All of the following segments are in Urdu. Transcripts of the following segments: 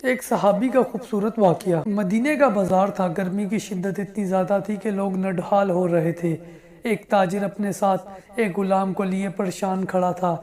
ایک صحابی کا خوبصورت واقعہ۔ مدینے کا بازار تھا، گرمی کی شدت اتنی زیادہ تھی کہ لوگ نڈھال ہو رہے تھے۔ ایک تاجر اپنے ساتھ ایک غلام کو لیے پریشان کھڑا تھا۔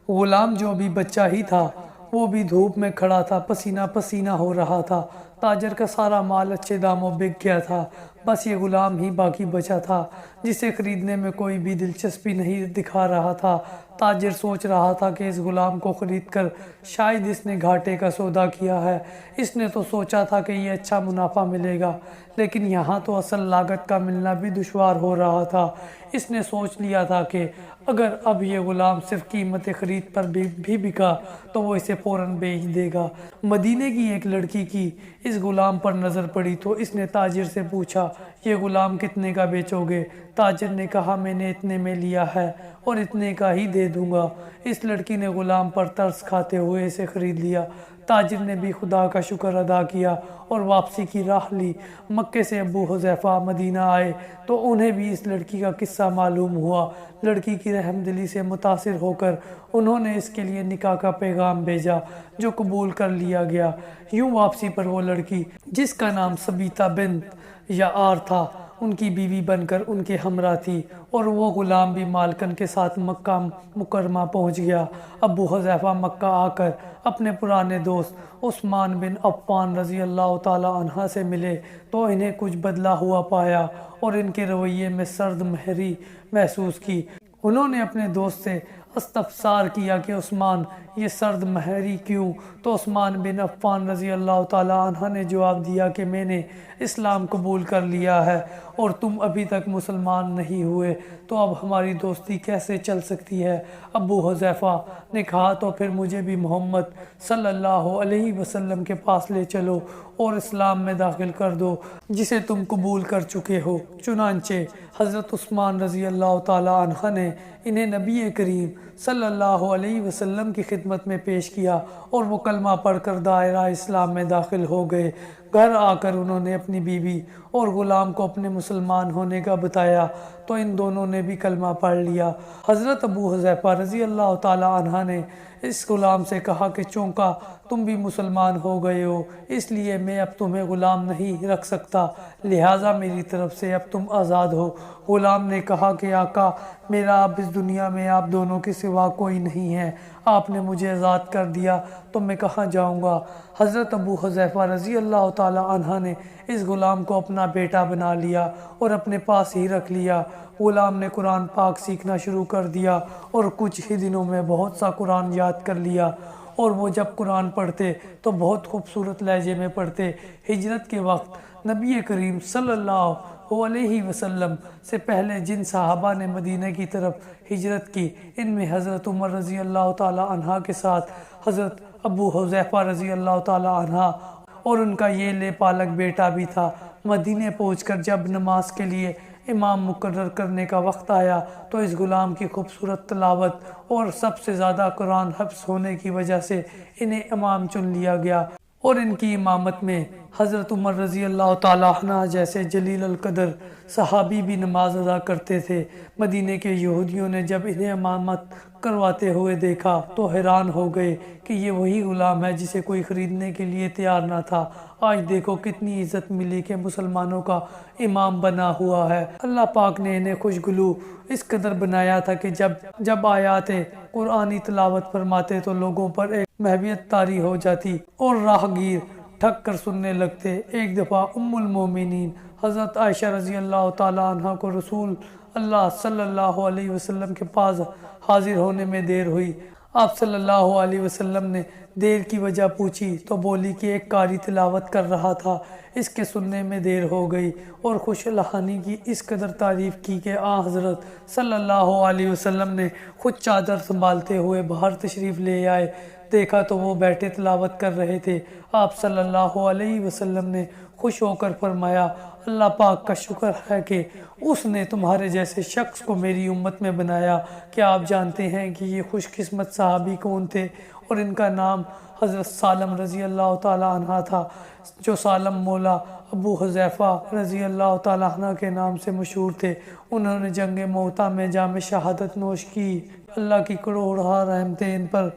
غلام جو ابھی بچہ ہی تھا، وہ بھی دھوپ میں کھڑا تھا، پسینہ پسینہ ہو رہا تھا۔ تاجر کا سارا مال اچھے داموں بک گیا تھا، بس یہ غلام ہی باقی بچا تھا، جسے خریدنے میں کوئی بھی دلچسپی نہیں دکھا رہا تھا۔ تاجر سوچ رہا تھا کہ اس غلام کو خرید کر شاید اس نے گھاٹے کا سودا کیا ہے۔ اس نے تو سوچا تھا کہ یہ اچھا منافع ملے گا، لیکن یہاں تو اصل لاگت کا ملنا بھی دشوار ہو رہا تھا۔ اس نے سوچ لیا تھا کہ اگر اب یہ غلام صرف قیمت خرید پر بھی بکا تو وہ اسے فوراً بیچ دے گا۔ مدینے کی ایک لڑکی کی اس غلام پر نظر پڑی تو اس نے تاجر سے پوچھا، یہ غلام کتنے کا بیچو گے؟ تاجر نے کہا، میں نے اتنے میں لیا ہے اور اتنے کا ہی دے دوں گا۔ اس لڑکی نے غلام پر ترس کھاتے ہوئے اسے خرید لیا۔ تاجر نے بھی خدا کا شکر ادا کیا اور واپسی کی راہ لی۔ مکے سے ابو حذیفہ مدینہ آئے تو انہیں بھی اس لڑکی کا قصہ معلوم ہوا۔ لڑکی کی رحم دلی سے متاثر ہو کر انہوں نے اس کے لیے نکاح کا پیغام بھیجا، جو قبول کر لیا گیا۔ یوں واپسی پر وہ لڑکی، جس کا نام ثبیتہ بنت یعار تھا، ان کی بیوی بن کر ان کے ہمراہ تھی، اور وہ غلام بھی مالکن کے ساتھ مکہ مکرمہ پہنچ گیا۔ ابو حذیفہ مکہ آ کر اپنے پرانے دوست عثمان بن عفان رضی اللہ تعالی عنہ سے ملے تو انہیں کچھ بدلہ ہوا پایا اور ان کے رویے میں سرد مہری محسوس کی۔ انہوں نے اپنے دوست سے استفسار کیا کہ عثمان، یہ سرد مہری کیوں؟ تو عثمان بن عفان رضی اللہ تعالی عنہ نے جواب دیا کہ میں نے اسلام قبول کر لیا ہے اور تم ابھی تک مسلمان نہیں ہوئے، تو اب ہماری دوستی کیسے چل سکتی ہے؟ ابو حذیفہ نے کہا، تو پھر مجھے بھی محمد صلی اللہ علیہ وسلم کے پاس لے چلو اور اسلام میں داخل کر دو، جسے تم قبول کر چکے ہو۔ چنانچہ حضرت عثمان رضی اللہ تعالی عنہ نے انہیں نبی کریم صلی اللہ علیہ وسلم کی خدمت میں پیش کیا اور وہ کلمہ پڑھ کر دائرہ اسلام میں داخل ہو گئے۔ گھر آ کر انہوں نے اپنی بیوی اور غلام کو اپنے مسلمان ہونے کا بتایا تو ان دونوں نے بھی کلمہ پڑھ لیا۔ حضرت ابو حذیفہ رضی اللہ تعالی عنہ نے اس غلام سے کہا کہ چونکہ تم بھی مسلمان ہو گئے ہو، اس لیے میں اب تمہیں غلام نہیں رکھ سکتا، لہٰذا میری طرف سے اب تم آزاد ہو۔ غلام نے کہا کہ آقا، میرا اب اس دنیا میں آپ دونوں کے سوا کوئی نہیں ہے، آپ نے مجھے آزاد کر دیا تو میں کہاں جاؤں گا؟ حضرت ابو حذیفہ رضی اللہ تعالی عنہ نے اس غلام کو اپنا بیٹا بنا لیا اور اپنے پاس ہی رکھ لیا۔ غلام نے قرآن پاک سیکھنا شروع کر دیا اور کچھ ہی دنوں میں بہت سا قرآن یاد کر لیا، اور وہ جب قرآن پڑھتے تو بہت خوبصورت لہجے میں پڑھتے۔ ہجرت کے وقت نبی کریم صلی اللہ علیہ وسلم سے پہلے جن صحابہ نے مدینہ کی طرف ہجرت کی، ان میں حضرت عمر رضی اللہ تعالی عنہ کے ساتھ حضرت ابو حذیفہ رضی اللہ تعالی عنہ اور ان کا یہ لے پالک بیٹا بھی تھا۔ مدینہ پہنچ کر جب نماز کے لیے امام مقرر کرنے کا وقت آیا تو اس غلام کی خوبصورت تلاوت اور سب سے زیادہ قرآن حفظ ہونے کی وجہ سے انہیں امام چن لیا گیا، اور ان کی امامت میں حضرت عمر رضی اللہ تعالیٰ عنہ جیسے جلیل القدر صحابی بھی نماز ادا کرتے تھے۔ مدینے کے یہودیوں نے جب انہیں امامت کرواتے ہوئے دیکھا تو حیران ہو گئے کہ یہ وہی غلام ہے جسے کوئی خریدنے کے لیے تیار نہ تھا۔ آج دیکھو کتنی عزت ملی کہ مسلمانوں کا امام بنا ہوا ہے۔ اللہ پاک نے انہیں خوشگلو اس قدر بنایا تھا کہ جب آیات قرآنی تلاوت فرماتے تو لوگوں پر ایک محبت طاری ہو جاتی اور راہگیر ٹھک کر سننے لگتے۔ ایک دفعہ ام المومنین حضرت عائشہ رضی اللہ تعالی عنہ کو رسول اللہ صلی اللہ علیہ وسلم کے پاس حاضر ہونے میں دیر ہوئی۔ آپ صلی اللہ علیہ وسلم نے دیر کی وجہ پوچھی تو بولی کہ ایک قاری تلاوت کر رہا تھا، اس کے سننے میں دیر ہو گئی، اور خوش لہانی کی اس قدر تعریف کی کہ حضرت صلی اللہ علیہ وسلم نے خود چادر سنبھالتے ہوئے باہر تشریف لے آئے۔ دیکھا تو وہ بیٹھے تلاوت کر رہے تھے۔ آپ صلی اللہ علیہ وسلم نے خوش ہو کر فرمایا، اللہ پاک کا شکر ہے کہ اس نے تمہارے جیسے شخص کو میری امت میں بنایا۔ کیا آپ جانتے ہیں کہ یہ خوش قسمت صحابی کون تھے؟ اور ان کا نام حضرت سالم رضی اللہ تعالی عنہ تھا، جو سالم مولا ابو حذیفہ رضی اللہ تعالی عنہ کے نام سے مشہور تھے۔ انہوں نے جنگ موطا میں جام شہادت نوش کی۔ اللہ کی کروڑ رحمتیں ان پر